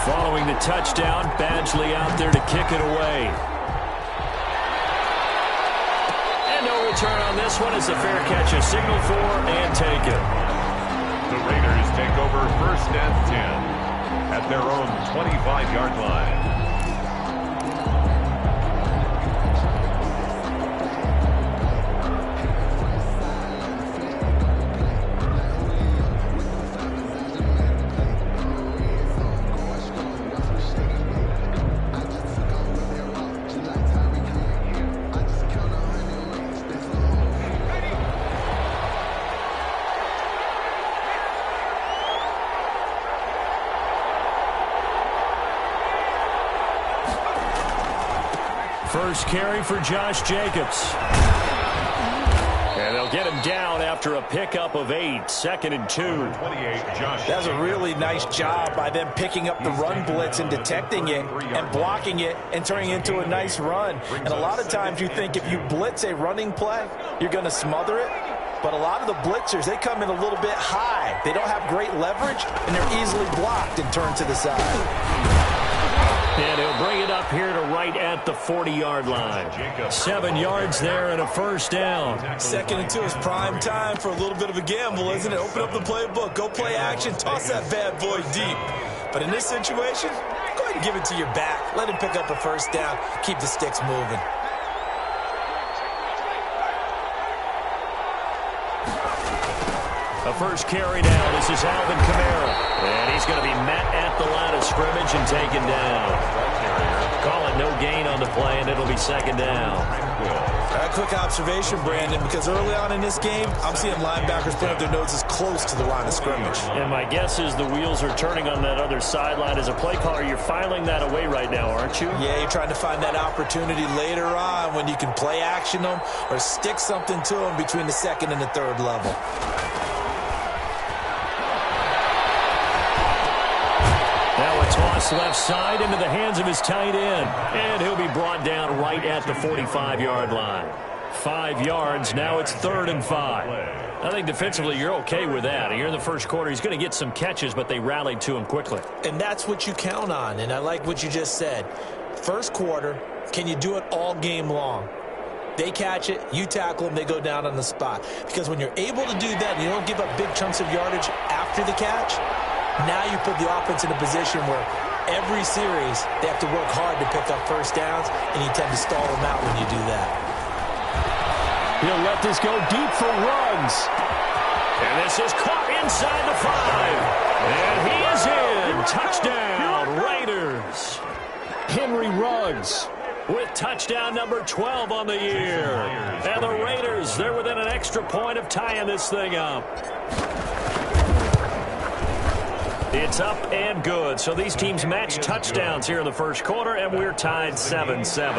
Following the touchdown, Badgley out there to kick it away. And no return on this one. It's a fair catch, a signal for, and take it. The Raiders take over 1st and 10 at their own 25-yard line. First carry for Josh Jacobs. And they'll get him down after a pickup of 8. 2nd and 2. That's a really nice job by them picking up the run blitz and detecting it and blocking it and turning it into a nice run. And a lot of times you think if you blitz a running play, you're going to smother it. But a lot of the blitzers, they come in a little bit high. They don't have great leverage, and they're easily blocked and turned to the side. And he'll bring it up here to right at the 40-yard line. 7 yards there and a first down. 2nd and 2 is prime time for a little bit of a gamble, isn't it? Open up the playbook, go play action, toss that bad boy deep. But in this situation, go ahead and give it to your back. Let him pick up a first down. Keep the sticks moving. A first carry now. This is Alvin Kamara. And he's going to be met at the line of scrimmage and taken down. Call it no gain on the play, and it'll be 2nd down. A quick observation, Brandon, because early on in this game, I'm seeing linebackers put up their noses close to the line of scrimmage. And my guess is the wheels are turning on that other sideline. As a play caller, you're filing that away right now, aren't you? Yeah, you're trying to find that opportunity later on when you can play action them or stick something to them between the 2nd and the 3rd level. Toss left side into the hands of his tight end. And he'll be brought down right at the 45-yard line. 5 yards. Now it's 3rd and 5. I think defensively you're okay with that. Here in the first quarter, he's going to get some catches, but they rallied to him quickly. And that's what you count on. And I like what you just said. First quarter, can you do it all game long? They catch it, you tackle them, they go down on the spot. Because when you're able to do that and you don't give up big chunks of yardage after the catch, now you put the offense in a position where every series they have to work hard to pick up first downs, and you tend to stall them out when you do that. He'll let this go deep for Ruggs. And this is caught inside the 5. And he is in. Touchdown, Raiders. Henry Ruggs with touchdown number 12 on the year. And the Raiders, they're within an extra point of tying this thing up. It's up and good. So these teams match touchdowns here in the first quarter, and we're tied 7-7.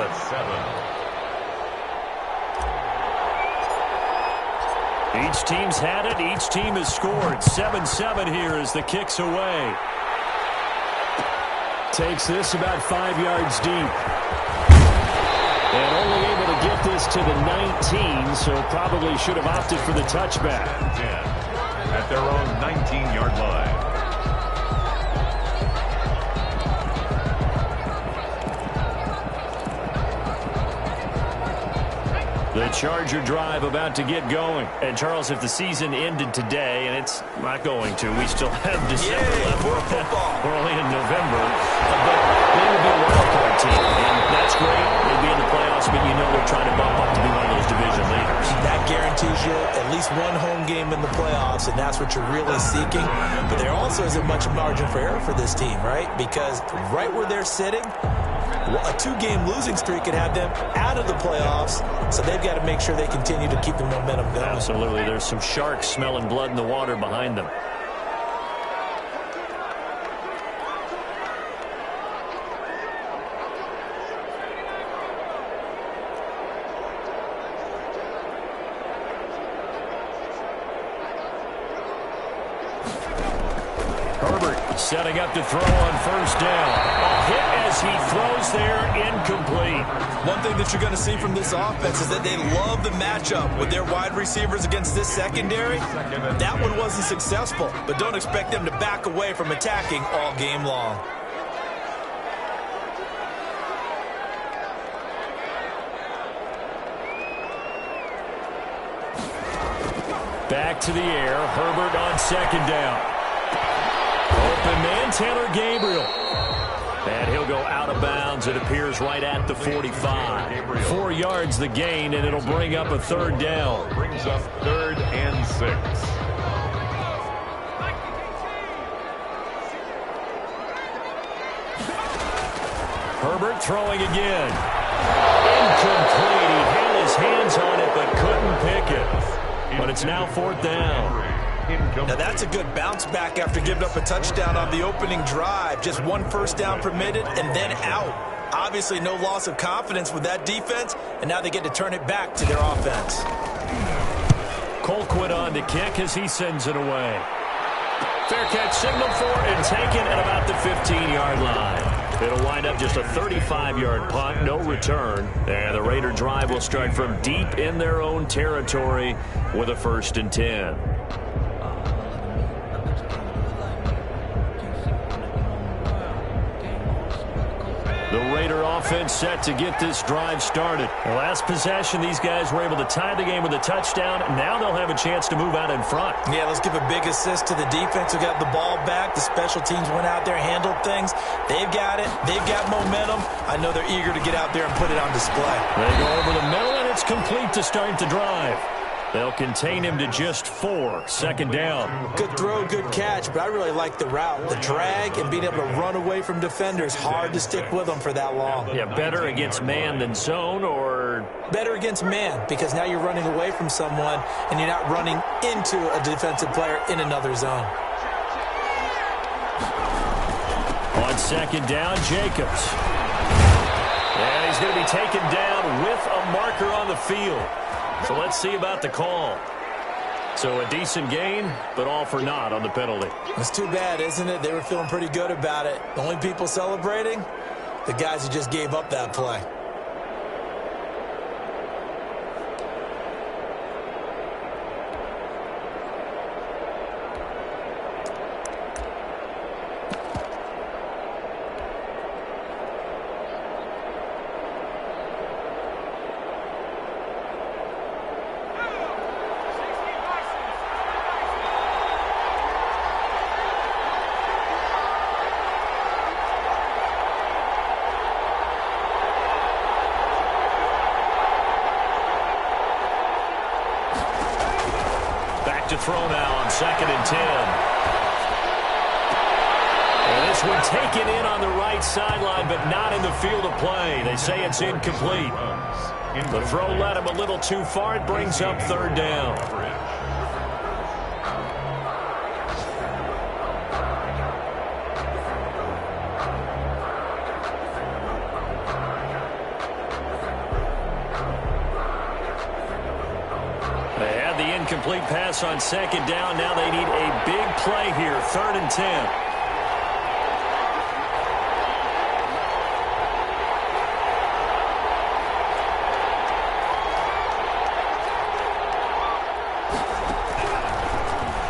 Each team's had it. Each team has scored. 7-7 here as the kick's away. Takes this about 5 yards deep. And only able to get this to the 19, so probably should have opted for the touchback. At their own 19-yard line. The Charger drive about to get going. And, Charles, if the season ended today, and it's not going to, we still have December left. We're only in November. But they would be a wildcard team, and that's great. They'd be in the playoffs, but you know they're trying to bump up to be one of those division leaders. That guarantees you at least one home game in the playoffs, and that's what you're really seeking. But there also isn't much margin for error for this team, right? Because right where they're sitting, a 2-game losing streak could have them out of the playoffs, so they've got to make sure they continue to keep the momentum going. Absolutely. There's some sharks smelling blood in the water behind them. Herbert setting up to throw on first down. A hit as he throws there, incomplete. One thing that you're going to see from this offense is that they love the matchup with their wide receivers against this secondary. That one wasn't successful, but don't expect them to back away from attacking all game long. Back to the air. Herbert on second down. Open man, Taylor Gabriel. And he'll go out of bounds. It appears right at the 45. 4 yards the gain, and it'll bring up a third down. Brings up 3rd and 6. Herbert throwing again. Incomplete. He had his hands on it but couldn't pick it. But it's now 4th down. Now that's a good bounce back after giving up a touchdown on the opening drive. Just 1 first down permitted and then out. Obviously no loss of confidence with that defense, and now they get to turn it back to their offense. Colquitt on to kick as he sends it away. Fair catch signaled for and taken at about the 15-yard line. It'll wind up just a 35-yard punt, no return. And the Raider drive will start from deep in their own territory with a 1st and 10. The Raider offense set to get this drive started. The last possession, these guys were able to tie the game with a touchdown. Now they'll have a chance to move out in front. Yeah, let's give a big assist to the defense who got the ball back. The special teams went out there, handled things. They've got it. They've got momentum. I know they're eager to get out there and put it on display. They go over the middle, and it's complete to start the drive. They'll contain him to just 4. 2nd down. Good throw, good catch, but I really like the route. The drag and being able to run away from defenders. Hard to stick with them for that long. Yeah, better against man than zone, or? Better against man, because now you're running away from someone and you're not running into a defensive player in another zone. On 2nd down, Jacobs. And he's going to be taken down with a marker on the field. So let's see about the call. So a decent gain, but all for naught on the penalty. It's too bad, isn't it? They were feeling pretty good about it. The only people celebrating, the guys who just gave up that play. To throw now on 2nd and 10. And this one taken in on the right sideline, but not in the field of play. They say it's incomplete. The throw led him a little too far. It brings up 3rd down. Incomplete pass on 2nd down. Now they need a big play here. 3rd and 10.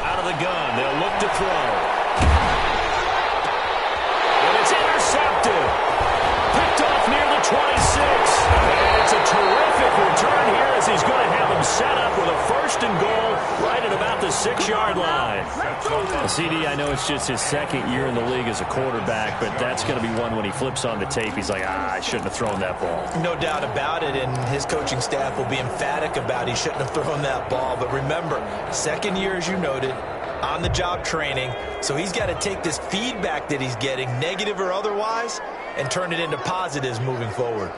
Out of the gun. They'll look to throw. And it's intercepted. Picked off near the 26. And it's a terrific return here as he's going to have him set up with a 1st and goal right at about the 6-yard line. CD, I know it's just his 2nd year in the league as a quarterback, but that's going to be one when he flips on the tape. He's like, I shouldn't have thrown that ball. No doubt about it, and his coaching staff will be emphatic about he shouldn't have thrown that ball. But remember, 2nd year, as you noted, on-the-job training, so he's got to take this feedback that he's getting, negative or otherwise, and turn it into positives moving forward.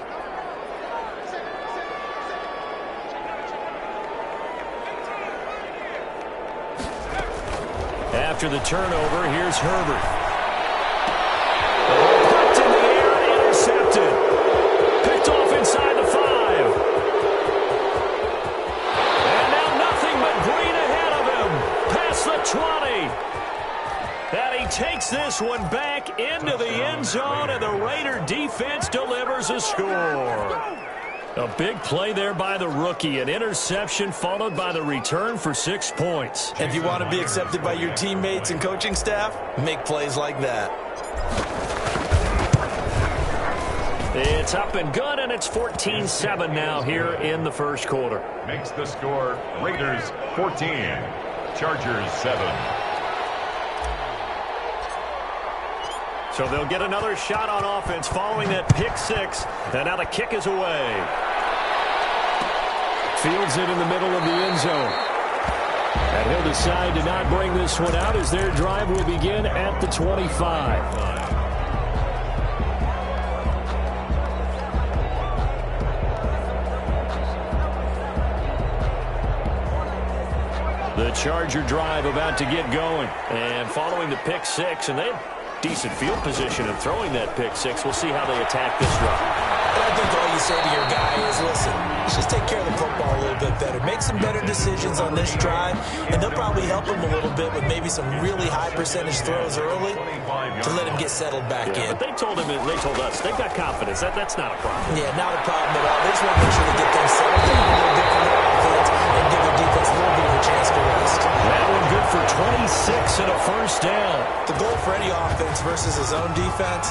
After the turnover, here's Herbert. Popped in the air, intercepted. Picked off inside the 5. And now nothing but green ahead of him. Past the 20. And he takes this one back into the end zone, and the Raider defense delivers a score. A big play there by the rookie. An interception followed by the return for 6 points. If you want to be accepted by your teammates and coaching staff, make plays like that. It's up and good, and it's 14-7 now here in the first quarter. Makes the score Raiders 14, Chargers 7. So they'll get another shot on offense following that pick six. And now the kick is away. Fields it in the middle of the end zone. And he'll decide to not bring this one out as their drive will begin at the 25. The Charger drive about to get going. And following the pick six, and they have decent field position of throwing that pick six. We'll see how they attack this drive. I think all you say to your guy is, listen, let's just take care of the football a little bit better. Make some better decisions on this drive, and they'll probably help him a little bit with maybe some really high percentage throws early to let him get settled back in. But they told us, they've got confidence. That's not a problem. Yeah, not a problem at all. They just want to make sure they get things settled down a little bit for their offense and give their defense a little bit of a chance to rest. That one good for 26 and a first down. The goal for any offense versus his own defense,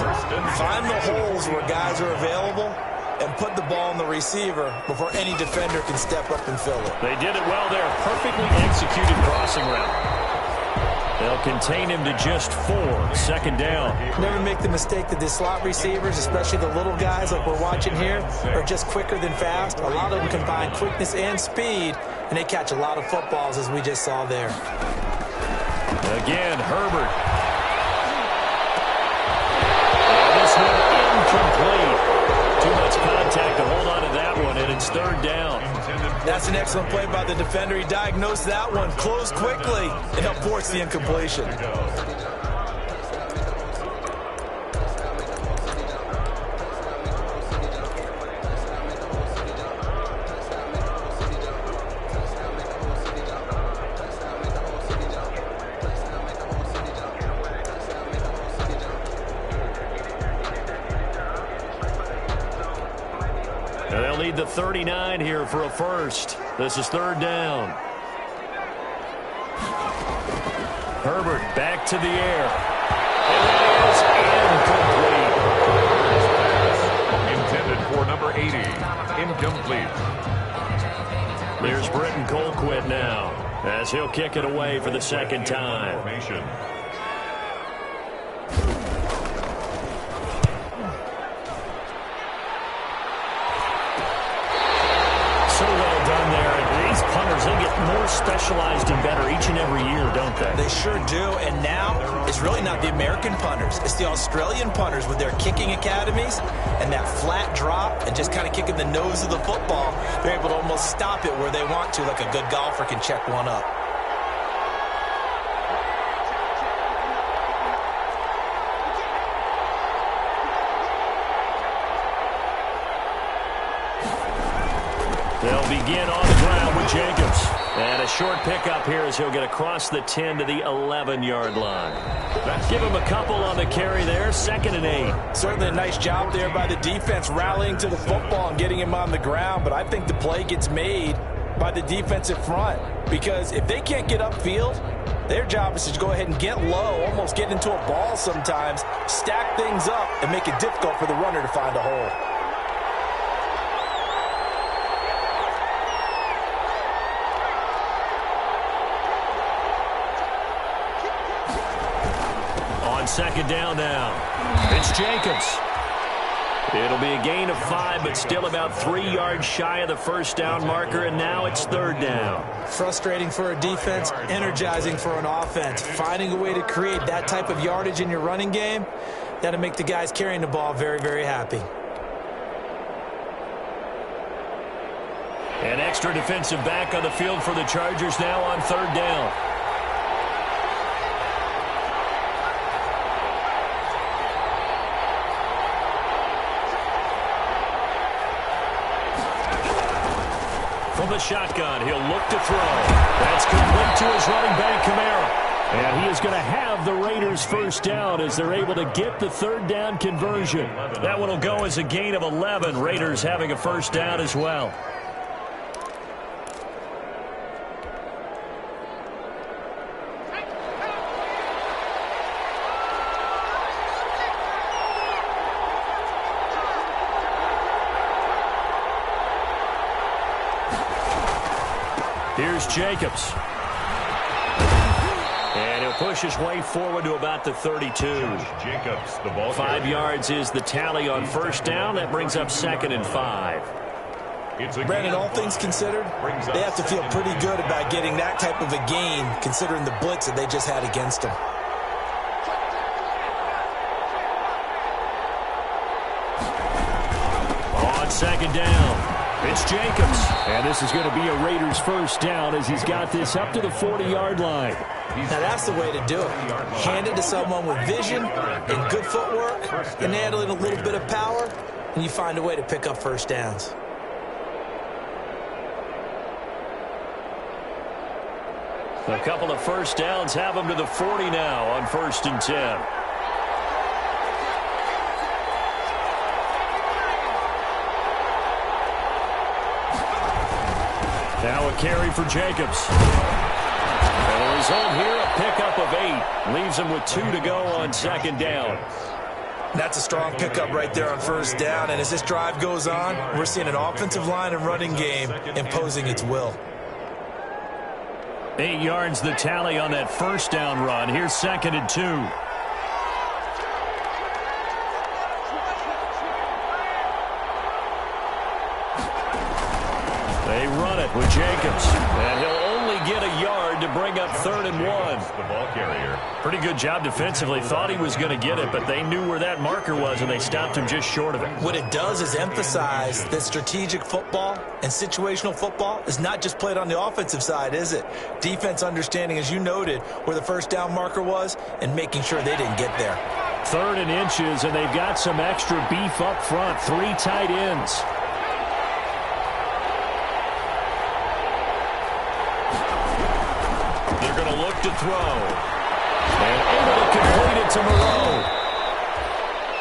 find the holes where guys are available and put the ball in the receiver before any defender can step up and fill it. They did it well there. Perfectly executed crossing route. They'll contain him to just 4. Second down. Never make the mistake that the slot receivers, especially the little guys like we're watching here, are just quicker than fast. A lot of them combine quickness and speed, and they catch a lot of footballs, as we just saw there. Again, Herbert. This one incomplete. Too much contact to hold on to that one, and it's third down. That's an excellent play by the defender. He diagnosed that one, closed quickly, and helped force the incompletion. And they'll need the 39 here for a first. This is third down. Herbert back to the air. Intended for number 80. Incomplete. There's Britton Colquitt now, as he'll kick it away for the second time. Formation. So well done there. And these punters, they get more specialized and better each and every year, don't they? They sure do. And now it's really not the American punters. It's the Australian punters with their kicking academies and that flat drop and just kind of kicking the nose of the football. They're able to almost stop it where they want to, like a good golfer can check one up. They'll begin on the ground with Jacobs. And a short pickup here as he'll get across the 10 to the 11-yard line. Give him a couple on the carry there. 2nd and 8. Certainly a nice job there by the defense rallying to the football and getting him on the ground. But I think the play gets made by the defensive front. Because if they can't get upfield, their job is to go ahead and get low, almost get into a ball sometimes, stack things up, and make it difficult for the runner to find a hole. Second down now. It's Jacobs. It'll be a gain of 5, but still about 3 yards shy of the first down marker, and now it's third down. Frustrating for a defense, energizing for an offense. Finding a way to create that type of yardage in your running game, that'll make the guys carrying the ball very, very happy. An extra defensive back on the field for the Chargers now on third down. From the shotgun, he'll look to throw. That's complete to his running back, Kamara. And he is going to have the Raiders first down as they're able to get the third down conversion. That one will go as a gain of 11. Raiders having a first down as well. Here's Jacobs. And he'll push his way forward to about the 32. Jacobs, the ball 5 yards is the tally on first down. That brings up 2nd and 5. Brandon, all things considered, they have to feel pretty good about getting that type of a gain, considering the blitz that they just had against them. On 2nd down, it's Jacobs. And this is going to be a Raiders first down as he's got this up to the 40-yard line. Now, that's the way to do it. Hand it to someone with vision and good footwork and add a little bit of power, and you find a way to pick up first downs. A couple of first downs have him to the 40 now on 1st and 10. Now a carry for Jacobs. And the result here, a pickup of 8. Leaves him with 2 to go on 2nd down. That's a strong pickup right there on first down. And as this drive goes on, we're seeing an offensive line and running game imposing its will. 8 yards the tally on that first down run. Here's 2nd and 2. They run it with Jacobs. And he'll only get a yard to bring up 3rd and 1. The ball carrier. Pretty good job defensively. Thought he was going to get it, but they knew where that marker was, and they stopped him just short of it. What it does is emphasize that strategic football and situational football is not just played on the offensive side, is it? Defense understanding, as you noted, where the first down marker was and making sure they didn't get there. 3rd and inches, and they've got some extra beef up front. 3 tight ends. They're going to look to throw. And able to complete it to Moreau.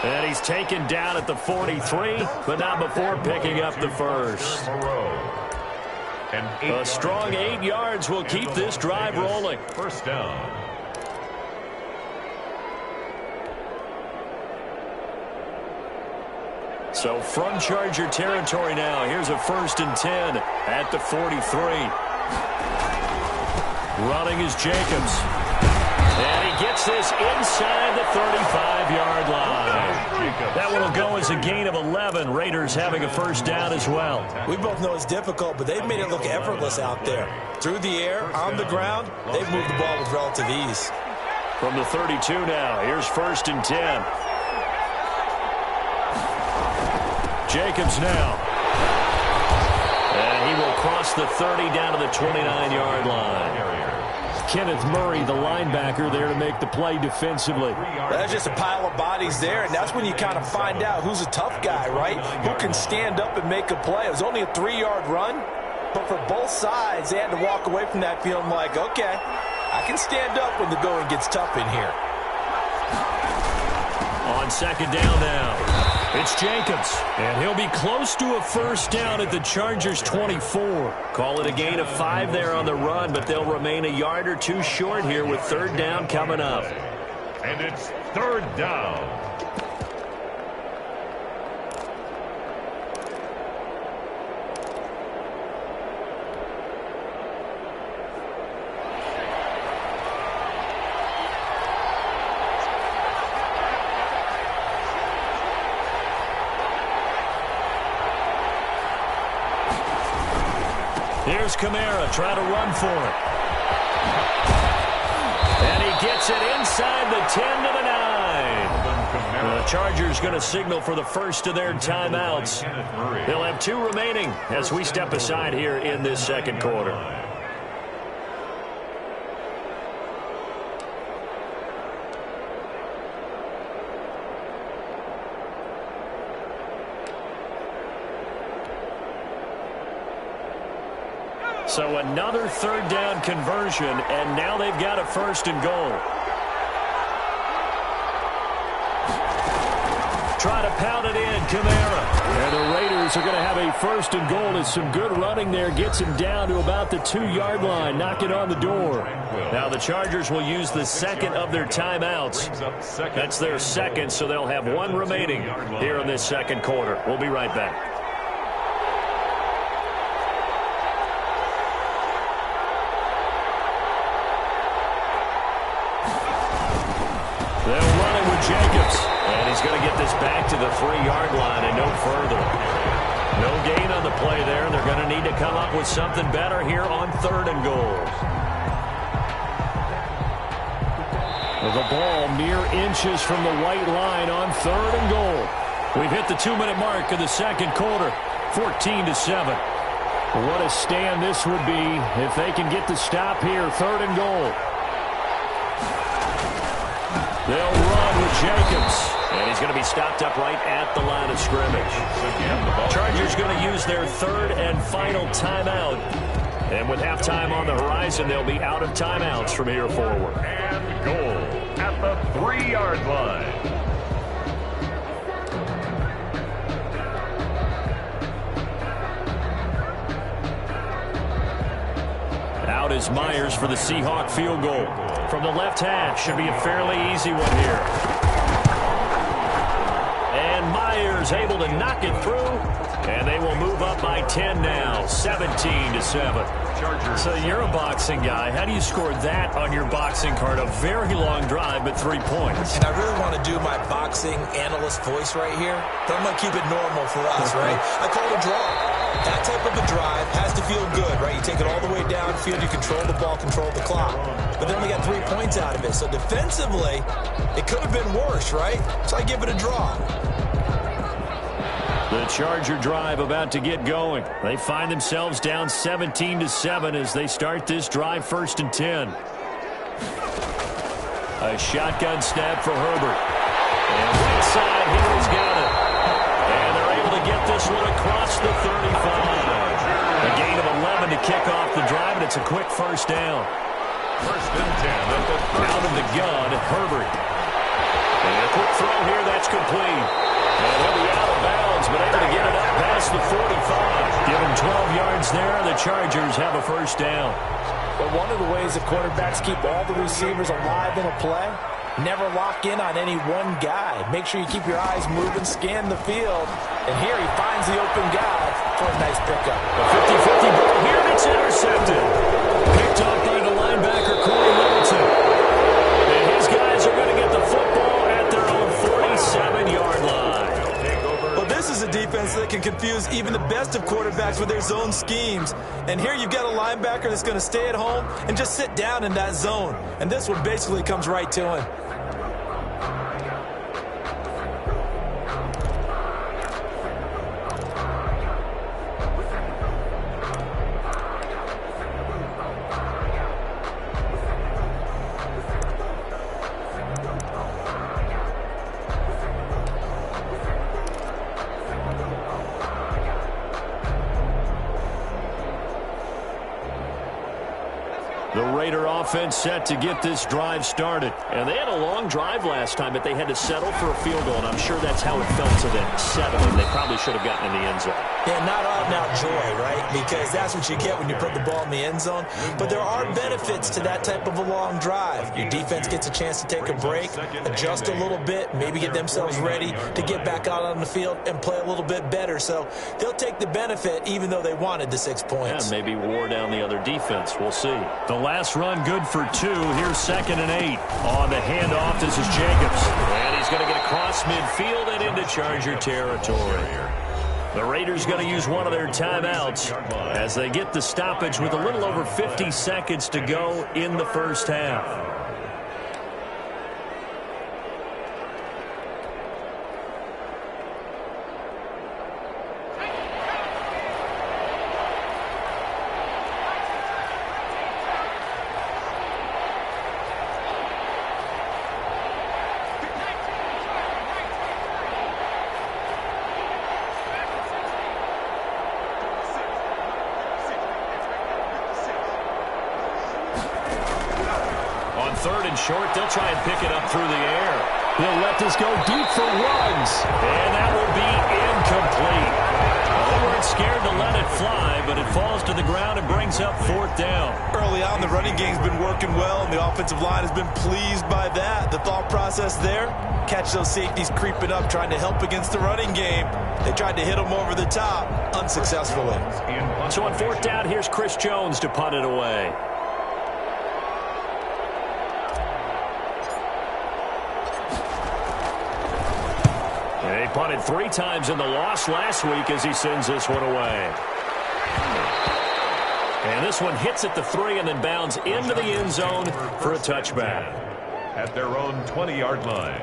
And he's taken down at the 43, but not before picking up the first. A strong 8 yards will keep this drive rolling. First down. So from Charger territory now, here's a 1st and 10 at the 43. Running is Jacobs. And he gets this inside the 35-yard line. That one will go as a gain of 11. Raiders having a first down as well. We both know it's difficult, but they've made it look effortless out there. Through the air, on the ground, they've moved the ball with relative ease. From the 32 now, here's 1st and 10. Jacobs now. And he will cross the 30 down to the 29-yard line. Kenneth Murray, the linebacker, there to make the play defensively. That's just a pile of bodies there, and that's when you kind of find out who's a tough guy, right? Who can stand up and make a play. It was only a 3-yard run, but for both sides, they had to walk away from that feeling like, okay, I can stand up when the going gets tough in here. On 2nd down now, it's Jacobs, and he'll be close to a first down at the Chargers' 24. Call it a gain of 5 there on the run, but they'll remain a yard or 2 short here with 3rd down coming up. And it's 3rd down. Here's Kamara trying to run for it. And he gets it inside the 10 to the 9. The Chargers going to signal for the first of their timeouts. They'll have 2 remaining as we step aside here in this 2nd quarter. So another 3rd down conversion, and now they've got a 1st and goal. Try to pound it in, Kamara. And the Raiders are going to have a 1st and goal as some good running there gets him down to about the 2-yard line, knocking on the door. Now the Chargers will use the 2nd of their timeouts. That's their 2nd, so they'll have 1 remaining here in this 2nd quarter. We'll be right back. Jacobs. And he's going to get this back to the 3-yard line and no further. No gain on the play there, and they're going to need to come up with something better here on 3rd and goal. The ball mere inches from the white line on 3rd and goal. We've hit the 2-minute mark of the second quarter, 14-7. What a stand this would be if they can get the stop here, 3rd and goal. They'll run with Jacobs, and he's going to be stopped up right at the line of scrimmage. Chargers going to use their 3rd and final timeout. And with halftime on the horizon, they'll be out of timeouts from here forward. And goal at the 3-yard line. Out is Myers for the Seahawk field goal. From the left hash, should be a fairly easy one here. And Myers able to knock it through. And they will move up by 10 now, 17-7. So you're a boxing guy. How do you score that on your boxing card? A very long drive, but 3 points. And I really want to do my boxing analyst voice right here, but I'm going to keep it normal for us, right? I call it a draw. That type of a drive has to feel good, right? You take it all the way downfield, you control the ball, control the clock. But they only got 3 points out of it. So defensively, it could have been worse, right? So I give it a draw. The Charger drive about to get going. They find themselves down 17-7 as they start this drive, 1st and 10. A shotgun snap for Herbert. And inside, he's got it. And they're able to get this one across the 35. A gain of 11 to kick off the drive, and it's a quick 1st down. 1st and 10 at the 30. Out of the gun, Herbert. And a quick throw here, that's complete. And he'll be out of bounds, but able to get it up past the 45. Give him 12 yards there. The Chargers have a 1st down. But one of the ways that quarterbacks keep all the receivers alive in a play, never lock in on any one guy. Make sure you keep your eyes moving, scan the field. And here he finds the open guy for a nice pickup. A 50-50 ball here, and it's intercepted. Picked off by the linebacker, Corey Littleton. And his guys are going to get the football at their own 47-yard line. Well, this is a defense that can confuse even the best of quarterbacks with their zone schemes. And here you've got a linebacker that's going to stay at home and just sit down in that zone. And this one basically comes right to him. The Raider offense set to get this drive started. And they had a long drive last time, but they had to settle for a field goal, and I'm sure that's how it felt to them, settling. They probably should have gotten in the end zone. Yeah, not out-and-out joy, right? Because that's what you get when you put the ball in the end zone. But there are benefits to that type of a long drive. Your defense gets a chance to take a break, adjust a little bit, maybe get themselves ready to get back out on the field and play a little bit better. So they'll take the benefit even though they wanted the 6 points. Yeah, maybe wore down the other defense. We'll see. The last run good for 2. Here's 2nd and 8. On the handoff, this is Jacobs. And he's going to get across midfield and into Charger territory. The Raiders going to use one of their timeouts as they get the stoppage with a little over 50 seconds to go in the 1st half. On 3rd and short, they'll try and pick it up through the air. He'll let this go deep for Ruggs. And that will be incomplete. They weren't scared to let it fly, but it falls to the ground and brings up 4th down. Early on, the running game's been working well, and the offensive line has been pleased by that. The thought process there, catch those safeties creeping up, trying to help against the running game. They tried to hit them over the top, unsuccessfully. So on 4th down, here's Chris Jones to punt it away. He punted 3 times in the loss last week as he sends this one away. And this one hits at the 3 and then bounds into the end zone for a touchback. At their own 20-yard line.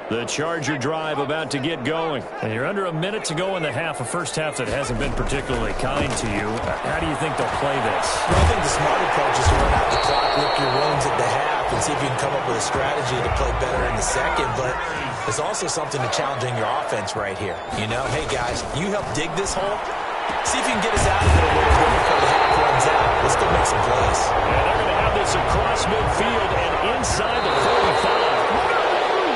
The Charger drive about to get going. And you're under a minute to go in the half, a first half that hasn't been particularly kind to you. How do you think they'll play this? Well, I think the smart approach is to run out the clock, lick your wounds at the half, and see if you can come up with a strategy to play better in the second. But there's also something to challenging your offense right here. You know, hey, guys, you help dig this hole. See if you can get us out of it a little bit before the half runs out. Let's go make some plays. And they're going to have this across midfield and inside the 45.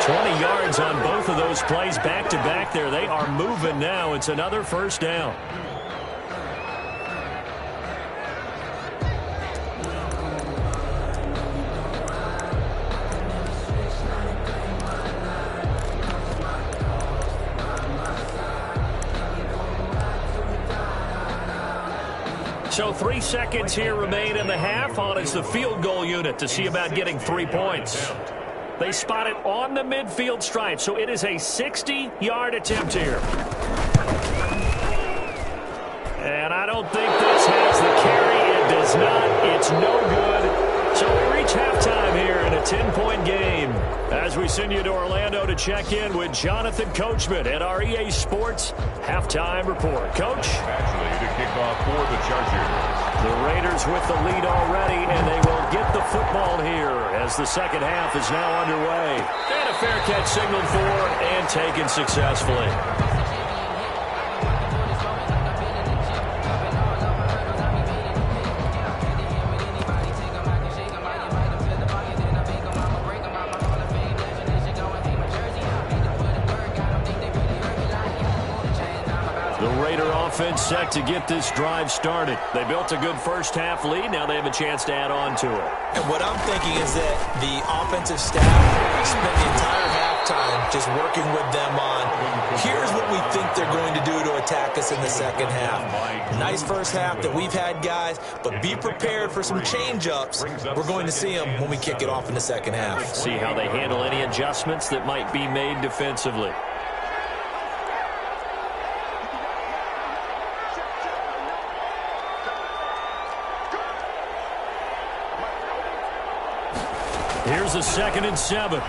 20 yards on both of those plays back-to-back there. They are moving now. It's another first down. So 3 seconds here remain in the half. On is the field goal unit to see about getting 3 points. They spot it on the midfield stripe, so it is a 60-yard attempt here. And I don't think this has the carry. It does not. It's no good. So we reach halftime here in a 10-point game. As we send you to Orlando to check in with Jonathan Coachman at our EA Sports Halftime Report. Coach? Actually, to kick off for the Chargers. The Raiders with the lead already, and they will get the football here as the second half is now underway. And a fair catch signaled for and taken successfully. Offense set to get this drive started. They built a good first half lead. Now they have a chance to add on to it. And what I'm thinking is that the offensive staff spent the entire halftime just working with them on, here's what we think they're going to do to attack us in the second half. Nice first half that we've had, guys, but be prepared for some change-ups. We're going to see them when we kick it off in the second half. See how they handle any adjustments that might be made defensively. Here's a 2nd and 7.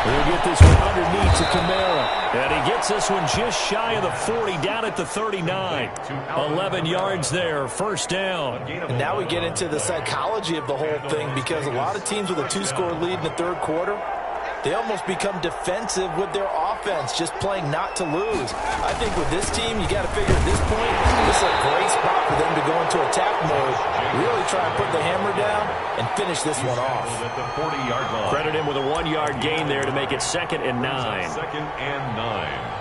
We'll get this one underneath to Kamara. And he gets this one just shy of the 40, down at the 39. 11 yards there, first down. And now we get into the psychology of the whole thing, because a lot of teams with a 2-score lead in the third quarter, they almost become defensive with their offense, just playing not to lose. I think with this team, you got to figure at this point, this is a great spot for them to go into attack mode, really try and put the hammer down and finish this one off. At the 40-yard line. Credit him with a 1-yard gain there to make it 2nd and 9. 2nd and 9.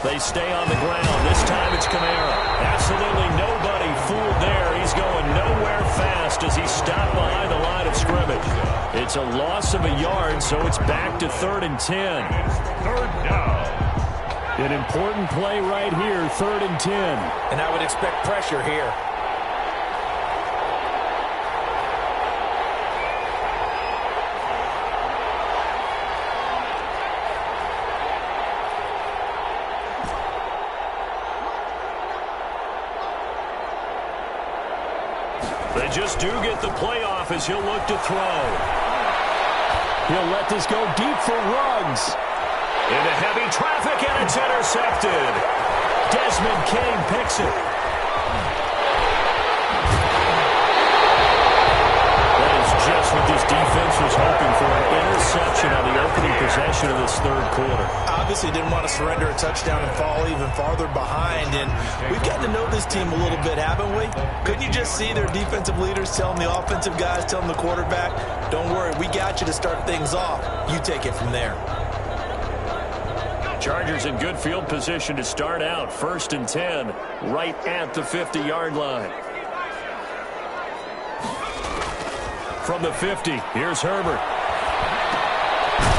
They stay on the ground. This time it's Kamara. Absolutely nobody fooled there. He's going nowhere fast as he's stopped behind the line of scrimmage. It's a loss of a yard, so it's back to 3rd and 10. Third down. An important play right here, 3rd and 10. And I would expect pressure here. They just do get the playoff as he'll look to throw. He'll let this go deep for Ruggs. Into heavy traffic, and it's intercepted. Desmond King picks it. That is just That's what this defense was hoping for, an interception on the opening possession of this third quarter. Obviously didn't want to surrender a touchdown and fall even farther behind. And we've gotten to know this team a little bit, haven't we? Couldn't you just see their defensive leaders telling the offensive guys, telling the quarterback, don't worry, we got you to start things off. You take it from there. Chargers in good field position to start out. 1st and 10, right at the 50-yard line. From the 50, here's Herbert.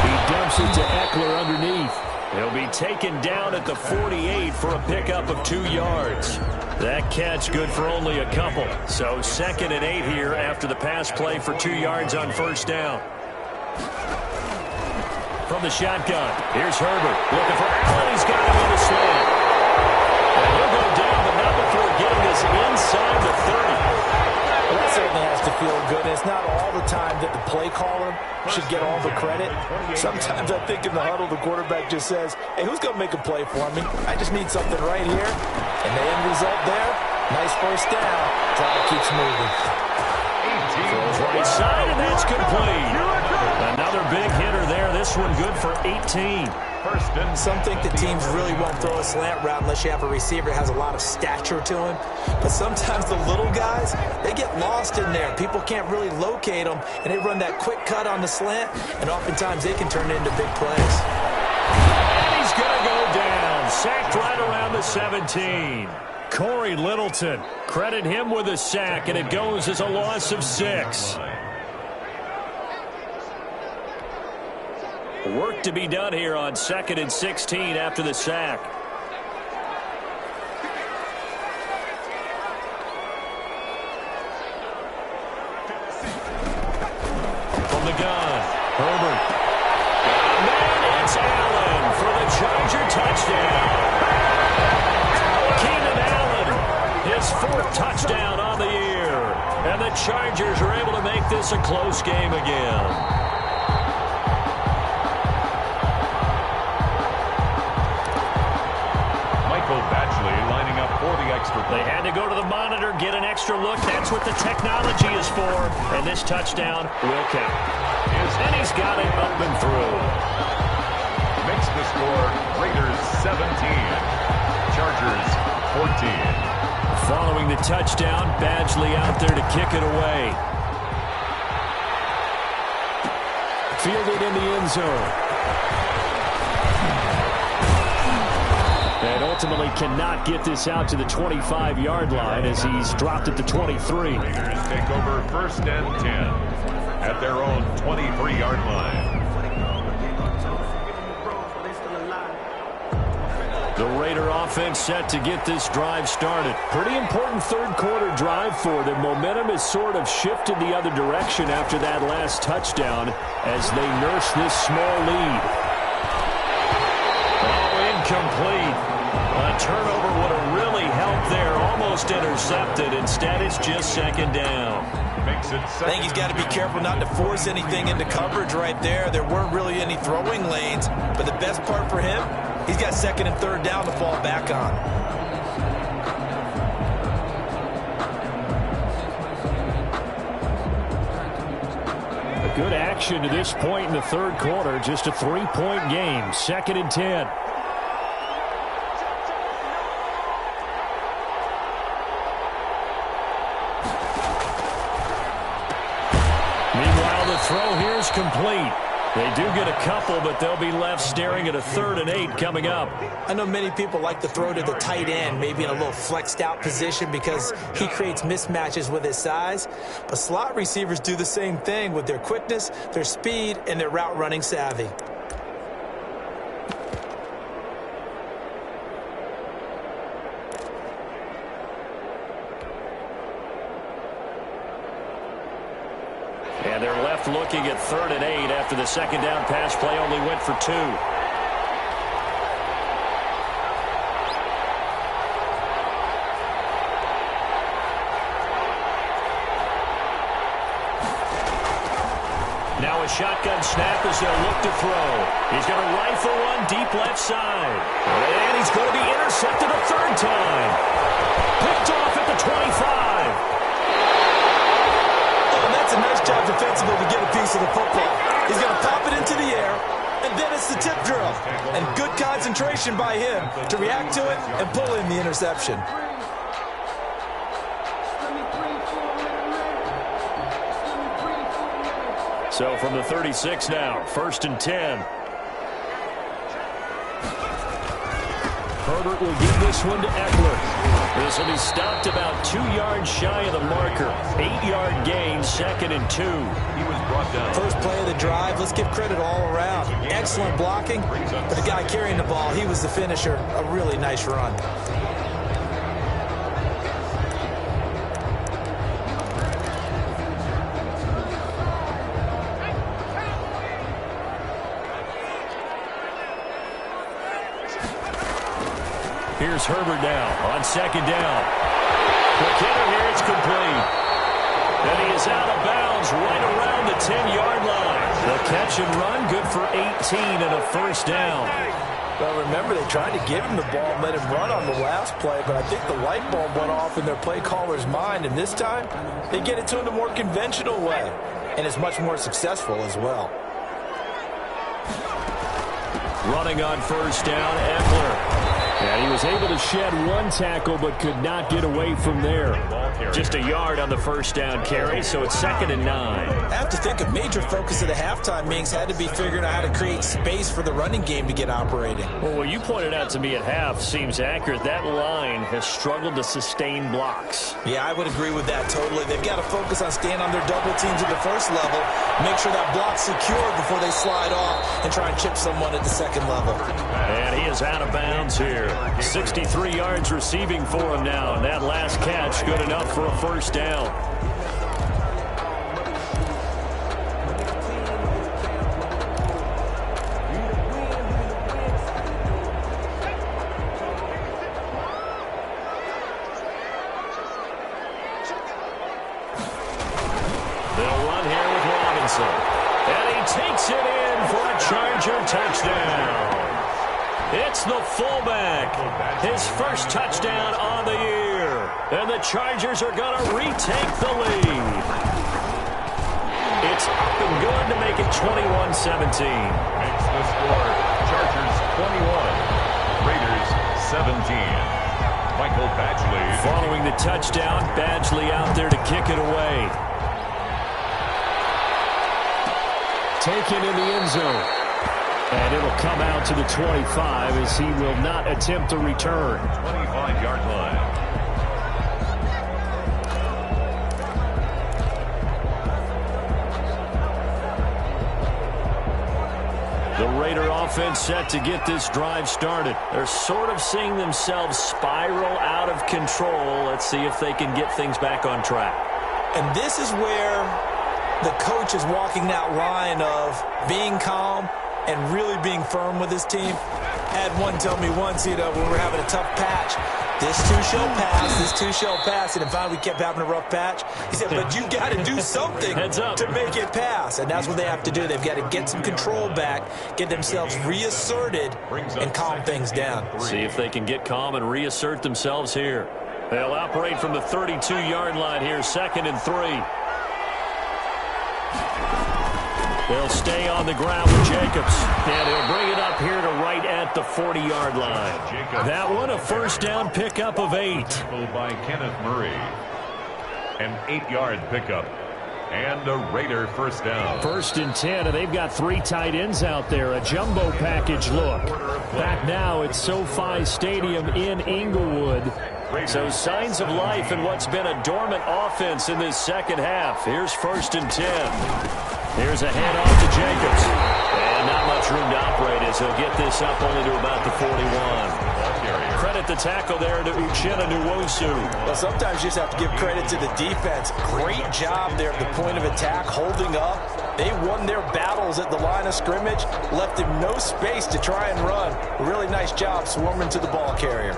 He dumps it to Eckler underneath. He'll be taken down at the 48 for a pickup of 2 yards. That catch good for only a couple. So 2nd and 8 here after the pass play for 2 yards on 1st down. From the shotgun, here's Herbert. Looking for Allen. He's got him on the slant. And he'll go down, but not before getting this inside the 30. Well, that certainly has to feel good. It's not all the time that the play caller should get all the credit. Sometimes I think in the huddle, the quarterback just says, hey, who's going to make a play for me? I just need something right here. And the end result there, nice 1st down. Clock keeps moving. Throws right side, and that's complete. Another big hitter there. This one good for 18. Some think that teams really won't throw a slant route unless you have a receiver that has a lot of stature to him. But sometimes the little guys, they get lost in there. People can't really locate them, and they run that quick cut on the slant, and oftentimes they can turn it into big plays. And he's going to go down. Sacked right around the 17. Corey Littleton, credit him with a sack, and it goes as a loss of 6. Work to be done here on 2nd and 16 after the sack. From the gun, Herbert. Man, it's Allen for the Charger touchdown. Keenan Allen, his 4th touchdown on the year. And the Chargers are able to make this a close game again. Lining up for the extra point. They had to go to the monitor, get an extra look. That's what the technology is for. And this touchdown will count. And he's got it up and through. Makes the score Raiders 17, Chargers 14. Following the touchdown, Badgley out there to kick it away. Fielded in the end zone. And ultimately cannot get this out to the 25-yard line as he's dropped at the 23. Raiders take over 1st and 10 at their own 23-yard line. The Raider offense set to get this drive started. Pretty important third quarter drive for them. Momentum has sort of shifted the other direction after that last touchdown as they nurse this small lead. Oh, incomplete. A turnover would have really helped there. Almost intercepted. Instead, it's just 2nd down. I think he's got to be careful not to force anything into coverage right there. There weren't really any throwing lanes. But the best part for him, he's got 2nd and 3rd down to fall back on. A good action to this point in the third quarter. Just a 3-point game. 2nd and 10. Throw here is complete. They do get a couple, but they'll be left staring at a 3rd and 8 coming up. I know many people like to throw to the tight end, maybe in a little flexed out position because he creates mismatches with his size. But slot receivers do the same thing with their quickness, their speed, and their route running savvy. And they're left looking at 3rd and 8 after the 2nd down pass play only went for 2. Now a shotgun snap as they'll look to throw. He's going to rifle one deep left side. And he's going to be intercepted a 3rd time. Picked off at the 25. That's a nice job defensively to focus of the football. He's going to pop it into the air, and then it's the tip drill. And good concentration by him to react to it and pull in the interception. So from the 36 now, 1st and 10. Herbert will give this one to Eckler. This will be stopped about 2 yards shy of the marker. 8-yard gain, 2nd and 2. He was brought down. First play of the drive, let's give credit all around. Excellent blocking, but the guy carrying the ball, he was the finisher. A really nice run. Here's Herbert now on 2nd down. Quick hitter here, it's complete. And he is out of bounds right around the 10-yard line. The catch and run, good for 18 and a 1st down. Well, remember, they tried to give him the ball and let him run on the last play, but I think the light bulb went off in their play caller's mind, and this time they get it to him the more conventional way, and it's much more successful as well. Running on 1st down, Eckler. And he was able to shed 1 tackle but could not get away from there. Just a yard on the 1st down carry, so it's 2nd and 9. I have to think a major focus of the halftime meetings had to be figuring out how to create space for the running game to get operating. Well, what you pointed out to me at half seems accurate. That line has struggled to sustain blocks. Yeah, I would agree with that totally. They've got to focus on staying on their double teams at the first level, make sure that block's secure before they slide off and try and chip someone at the second level. And he is out of bounds here. 63 yards receiving for him now, and that last catch good enough for a 1st down. They'll run here with Robinson, and he takes it in for a Charger touchdown. It's the fullback. His first touchdown on the year. And the Chargers are going to retake the lead. It's up and good to make it 21-17. Makes the score Chargers 21, Raiders 17. Michael Badgley. Following the touchdown, Badgley out there to kick it away. Taken in the end zone. And it'll come out to the 25 as he will not attempt to return. 25-yard line. The Raider offense set to get this drive started. They're sort of seeing themselves spiral out of control. Let's see if they can get things back on track. And this is where the coach is walking that line of being calm and really being firm with his team. Had one tell me once, when we're having a tough patch, this too shall pass, this too shall pass. And finally we kept having a rough patch. He said, but you got to do something to make it pass. And that's what they have to do. They've got to get some control back, get themselves reasserted, and calm things down. See if they can get calm and reassert themselves here. They'll operate from the 32-yard line here, 2nd and 3. They'll stay on the ground with Jacobs. And he'll bring it up here to right at the 40-yard line. That one, a 1st down pickup of 8. By Kenneth Murray. An 8-yard pickup. And a Raider 1st down. 1st and 10, and they've got 3 tight ends out there. A jumbo package look. Back now at SoFi Stadium in Inglewood. So signs of life in what's been a dormant offense in this second half. Here's 1st and 10. Here's a handoff to Jacobs. And not much room to operate as he'll get this up only to about the 41. Credit the tackle there to Uchenna Nwosu. Well, sometimes you just have to give credit to the defense. Great job there at the point of attack, holding up. They won their battles at the line of scrimmage, left him no space to try and run. Really nice job swarming to the ball carrier.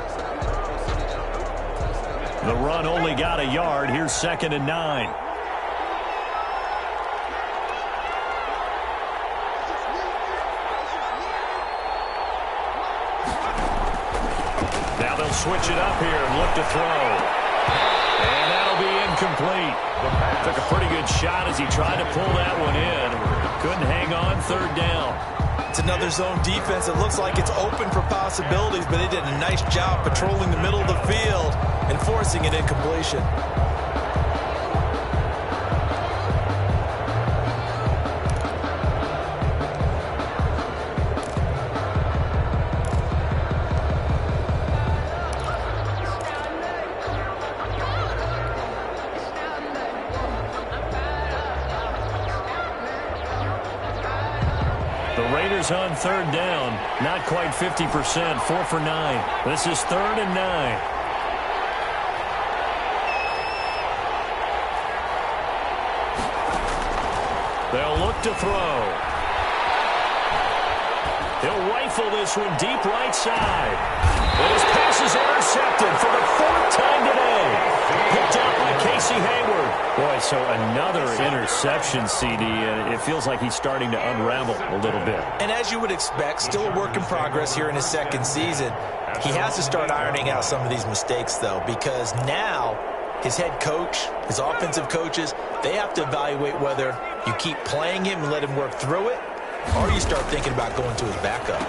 The run only got a yard. Here's 2nd and 9. Now they'll switch it up here and look to throw. And that'll be incomplete. Took a pretty good shot as he tried to pull that one in. Couldn't hang on, third down. It's another zone defense. It looks like it's open for possibilities, but they did a nice job patrolling the middle of the field and forcing an incompletion. On third down, not quite 50%, 4 for 9. This is 3rd and 9. They'll look to throw. He'll rifle this one deep right side. And his pass is intercepted for the 4th time today. Picked up by Casey Hayward. Boy, so another interception, CD, and it feels like he's starting to unravel a little bit. And as you would expect, still a work in progress here in his 2nd season. He has to start ironing out some of these mistakes, though, because now his head coach, his offensive coaches, they have to evaluate whether you keep playing him and let him work through it, or you start thinking about going to his backup.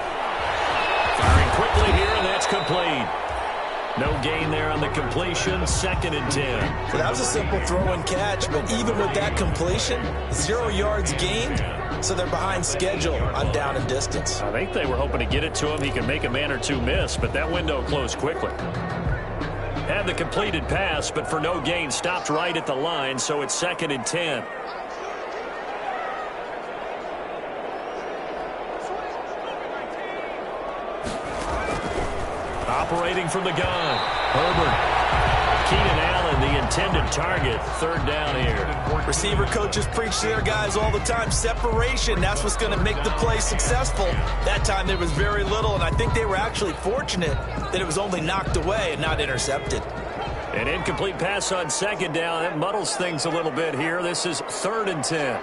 Firing quickly here, and that's complete. No gain there on the completion, 2nd and 10. So that was a simple throw and catch, but even with that completion, 0 yards gained, so they're behind schedule on down and distance. I think they were hoping to get it to him. He can make a man or two miss, but that window closed quickly. Had the completed pass, but for no gain, stopped right at the line, so it's 2nd and 10. Operating from the gun, Herbert. Keenan Allen, the intended target, 3rd down here. Receiver coaches preach to their guys all the time. Separation, that's what's going to make the play successful. That time there was very little, and I think they were actually fortunate that it was only knocked away and not intercepted. An incomplete pass on 2nd down. That muddles things a little bit here. This is 3rd and 10.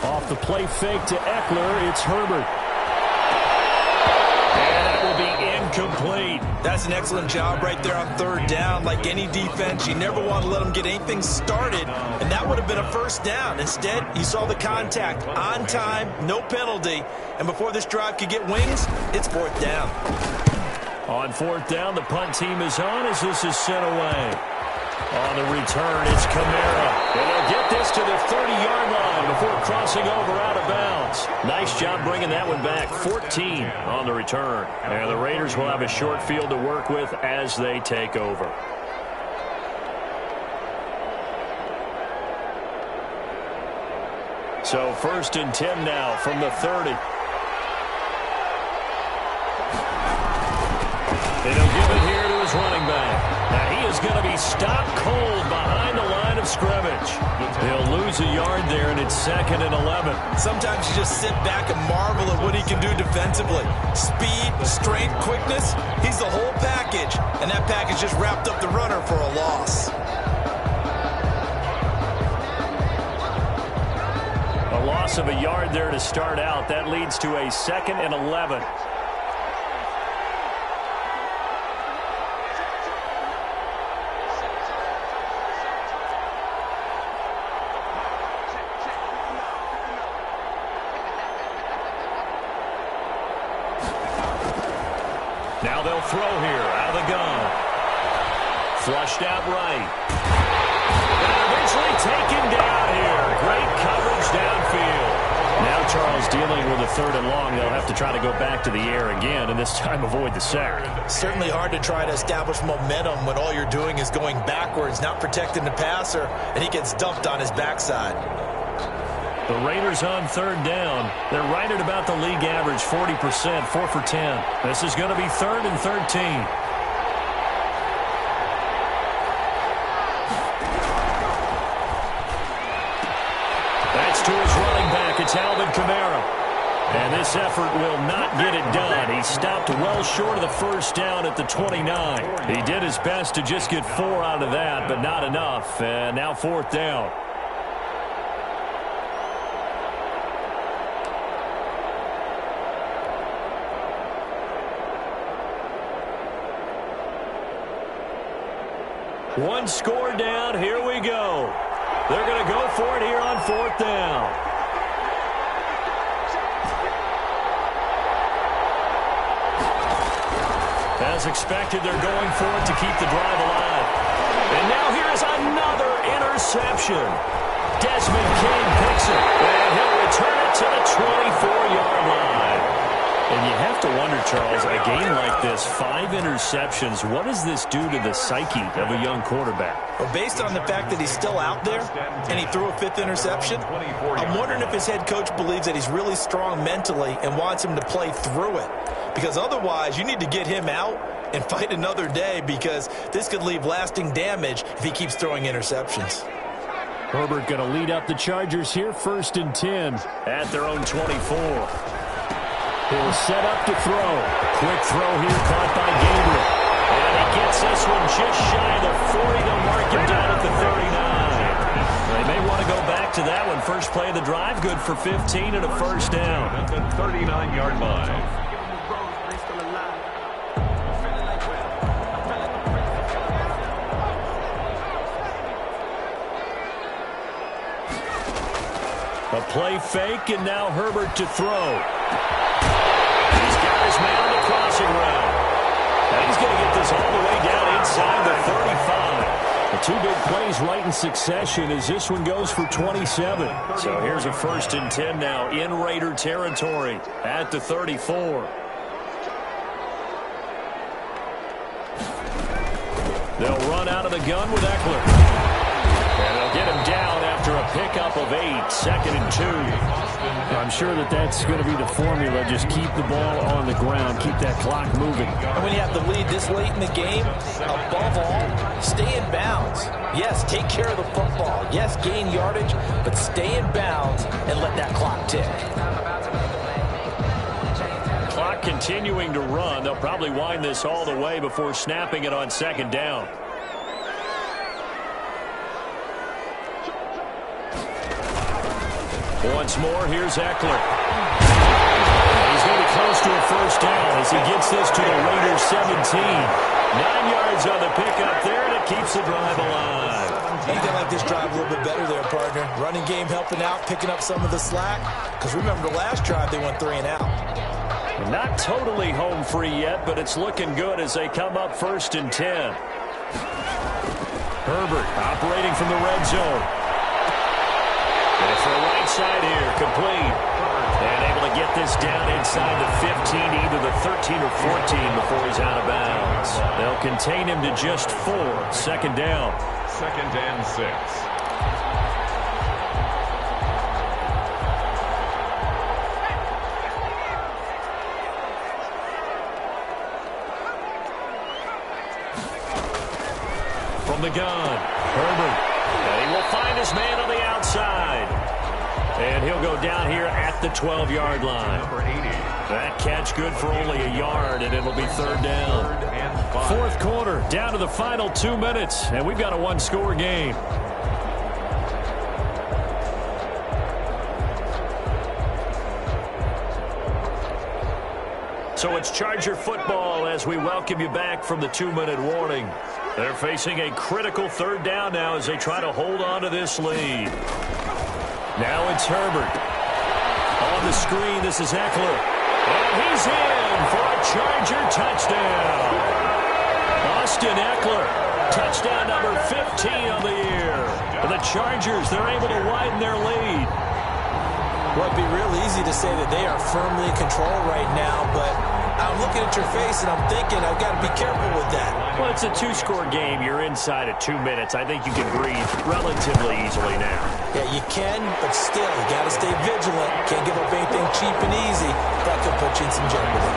Off the play fake to Eckler, it's Herbert. Incomplete. That's an excellent job right there on 3rd down. Like any defense, you never want to let them get anything started, and that would have been a 1st down. Instead, he saw the contact on time, no penalty, and before this drive could get wings, it's 4th down. On 4th down, the punt team is on as this is sent away. On the return, it's Kamara. And they'll get this to the 30-yard line before crossing over out of bounds. Nice job bringing that one back. 14 on the return. And the Raiders will have a short field to work with as they take over. So 1st and 10 now from the 30. And he'll give it here to his running back. Now he is going to be stopped cold behind the line of scrimmage. He'll lose a yard there, and it's 2nd and 11. Sometimes you just sit back and marvel at what he can do defensively. Speed, strength, quickness, he's the whole package. And that package just wrapped up the runner for a loss. A loss of a yard there to start out. That leads to a 2nd and 11. Now they'll throw here out of the gun. Flushed out right. And eventually taken down here. Great coverage downfield. Now Charles dealing with a 3rd and long. They'll have to try to go back to the air again and this time avoid the sack. Certainly hard to try to establish momentum when all you're doing is going backwards, not protecting the passer, and he gets dumped on his backside. The Raiders on 3rd down. They're right at about the league average, 40%, 4 for 10. This is going to be 3rd and 13. That's to his running back. It's Alvin Kamara. And this effort will not get it done. He stopped well short of the 1st down at the 29. He did his best to just get 4 out of that, but not enough. And now 4th down. One score down. Here we go. They're going to go for it here on 4th down. As expected, they're going for it to keep the drive alive. And now here is another interception. Desmond King picks it, and he'll return it to the 24-yard line. And you have to wonder, Charles, a game like this, 5 interceptions, what does this do to the psyche of a young quarterback? Well, based on the fact that he's still out there and he threw a 5th interception, I'm wondering if his head coach believes that he's really strong mentally and wants him to play through it. Because otherwise, you need to get him out and fight another day, because this could leave lasting damage if he keeps throwing interceptions. Herbert going to lead up the Chargers here, 1st and 10 at their own 24. He'll set up to throw. Quick throw here caught by Gabriel. And he gets this one just shy of the 40 to mark him down at the 39. They may want to go back to that one. First play of the drive, good for 15 and a 1st down. At the 39-yard line. A play fake, and now Herbert to throw. He's got his man on the crossing route. And he's going to get this all the way down inside the 35. The 2 big plays right in succession as this one goes for 27. So here's a 1st and 10 now in Raider territory at the 34. They'll run out of the gun with Eckler. And they'll get him down after a pickup of 8, 2nd and 2. I'm sure that's going to be the formula. Just keep the ball on the ground, keep that clock moving. And when you have the lead this late in the game, above all, stay in bounds. Yes, take care of the football. Yes, gain yardage, but stay in bounds and let that clock tick. Clock continuing to run. They'll probably wind this all the way before snapping it on 2nd down. Once more, here's Eckler. He's going to be close to a 1st down as he gets this to the Raiders 17. 9 yards on the pickup there, and it keeps the drive alive. You can like this drive a little bit better there, partner. Running game helping out, picking up some of the slack. Because remember, the last drive, they went 3 and out. Not totally home free yet, but it's looking good as they come up 1st and 10. Herbert operating from the red zone. And for the right side here, complete. And able to get this down inside the 15, either the 13 or 14 before he's out of bounds. They'll contain him to just 4. 2nd down. 2nd and 6. From the gun, Herbert. And he will find his man on the outside. And he'll go down here at the 12-yard line. Number 80. That catch good for only a yard, and it'll be 3rd down. 4th quarter, down to the final 2 minutes, and we've got a 1-score game. So it's Charger football as we welcome you back from the 2-minute warning. They're facing a critical 3rd down now as they try to hold on to this lead. Now it's Herbert. On the screen, this is Eckler. And he's in for a Charger touchdown. Austin Eckler, touchdown number 15 on the year. For the Chargers, they're able to widen their lead. Well, it'd be real easy to say that they are firmly in control right now, but I'm looking at your face and I'm thinking I've got to be careful with that. Well, it's a 2-score game. You're inside at 2 minutes. I think you can breathe relatively easily now. Yeah, you can, but still, you got to stay vigilant. Can't give up anything cheap and easy. That could put you in some jeopardy.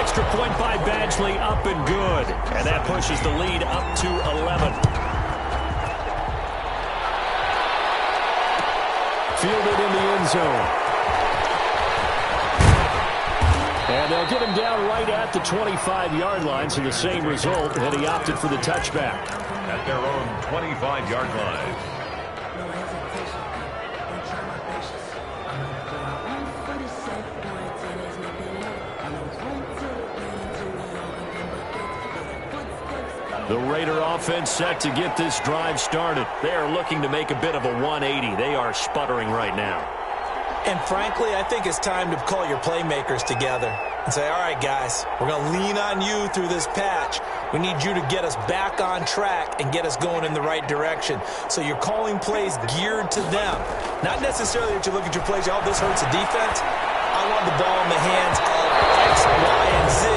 Extra point by Badgley, up and good. And that pushes the lead up to 11. Fielded in the end zone. And they'll get him down right at the 25-yard line, so the same result, and he opted for the touchback. At their own 25-yard line. The Raider offense set to get this drive started. They are looking to make a bit of a 180. They are sputtering right now. And frankly, I think it's time to call your playmakers together and say, all right, guys, we're going to lean on you through this patch. We need you to get us back on track and get us going in the right direction. So you're calling plays geared to them. Not necessarily that you look at your plays, oh, this hurts the defense. I want the ball in the hands of X, Y, and Z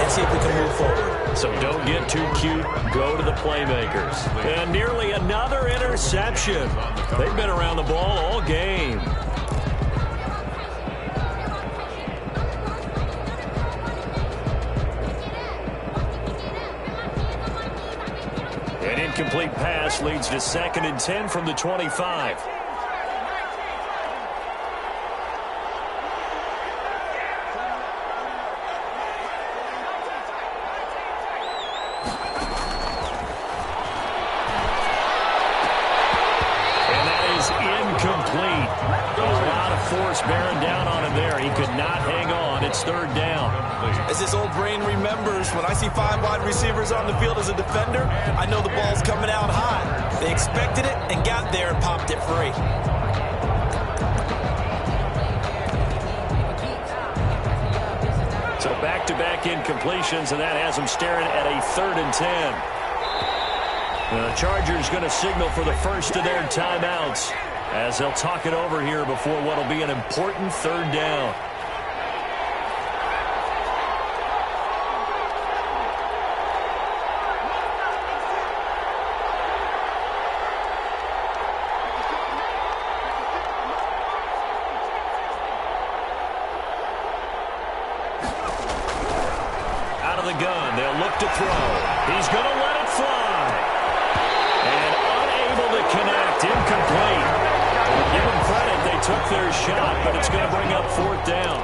and see if we can move forward. So don't get too cute. Go to the playmakers. And nearly another interception. They've been around the ball all game. An incomplete pass leads to 2nd and 10 from the 25. Bearing down on him there. He could not hang on. It's 3rd down. As this old brain remembers, when I see 5 wide receivers on the field as a defender, I know the ball's coming out hot. They expected it and got there and popped it free. So back-to-back incompletions, and that has them staring at a 3rd and 10. The Chargers going to signal for the first of their timeouts, as they'll talk it over here before what will be an important 3rd down. Out of the gun, they'll look to throw. He's going to let it fly. And unable to connect, incomplete. Give them credit, they took their shot, but it's going to bring up 4th down.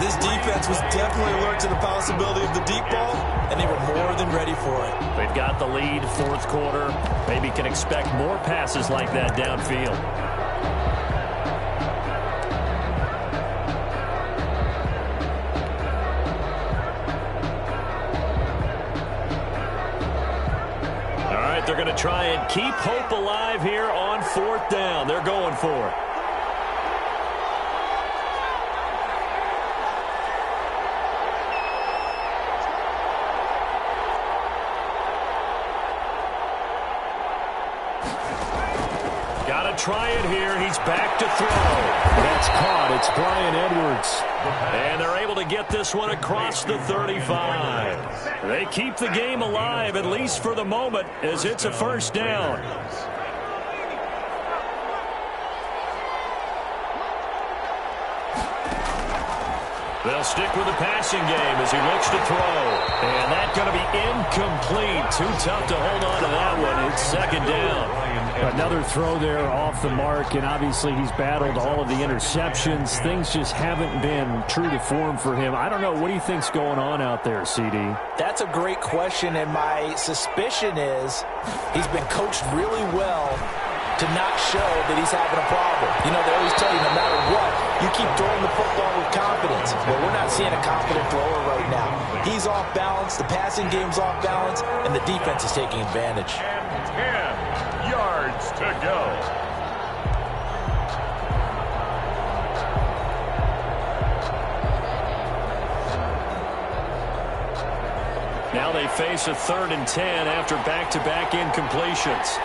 This defense was definitely alert to the possibility of the deep ball, and they were more than ready for it. They've got the lead, 4th quarter. Maybe can expect more passes like that downfield. All right, they're going to try and keep hope alive here on 4th down. They're going for it. Got to try it here. He's back to throw. That's caught. It's Bryan Edwards. And they're able to get this one across the 35. They keep the game alive, at least for the moment, as it's a 1st down. They'll stick with the passing game as he looks to throw. And that's going to be incomplete. Too tough to hold on to that one. It's 2nd down. Another throw there off the mark, and obviously he's battled all of the interceptions. Things just haven't been true to form for him. I don't know. What do you think's going on out there, CD? That's a great question, and my suspicion is he's been coached really well to not show that he's having a problem. You know, they always tell you no matter what, you keep throwing the football with confidence. Well, we're not seeing a confident thrower right now. He's off balance, the passing game's off balance, and the defense is taking advantage. 10 yards to go. Now they face a 3rd and 10 after back-to-back incompletions.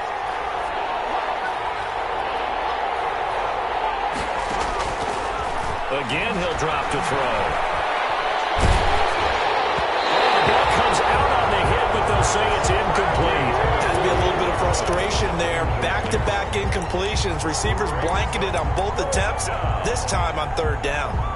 Again, he'll drop to throw. Oh, the ball comes out on the hit, but they'll say it's incomplete. Has to be a little bit of frustration there. Back-to-back incompletions. Receivers blanketed on both attempts, this time on 3rd down.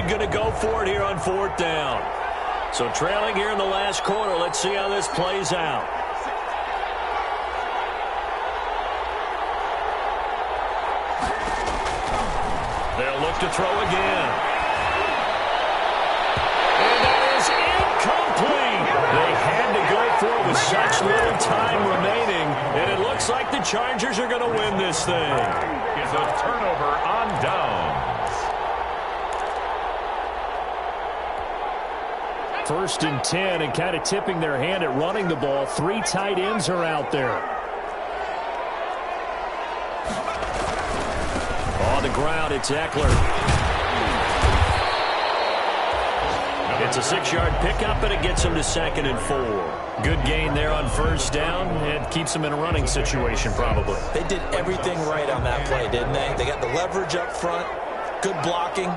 Going to go for it here on 4th down. So trailing here in the last quarter. Let's see how this plays out. They'll look to throw again. Chargers are going to win this thing. Is a turnover on downs. 1st and 10, and kind of tipping their hand at running the ball. 3 tight ends are out there. On the ground, it's Eckler. It's a 6-yard pickup, and it gets him to 2nd and 4. Good gain there on 1st down. It keeps him in a running situation, probably. They did everything right on that play, didn't they? They got the leverage up front, good blocking,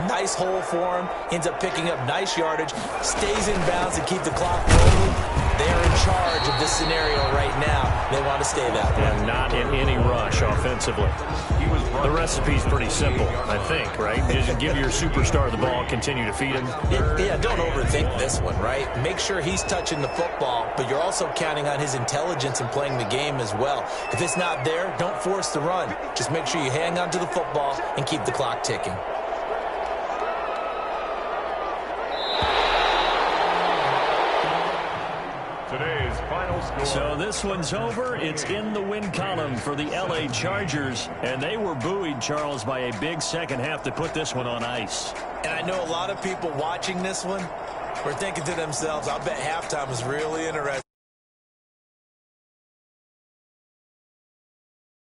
nice hole for him, ends up picking up nice yardage, stays in bounds to keep the clock rolling. They're in charge of this scenario right now. They want to stay that way. And not in any rush offensively. The recipe's pretty simple, I think, right? Just give your superstar the ball and continue to feed him. Yeah, don't overthink this one, right? Make sure he's touching the football, but you're also counting on his intelligence in playing the game as well. If it's not there, don't force the run. Just make sure you hang on to the football and keep the clock ticking. Today's final score. So this one's over. It's in the win column for the L.A. Chargers. And they were buoyed, Charles, by a big second half to put this one on ice. And I know a lot of people watching this one were thinking to themselves, I bet halftime was really interesting.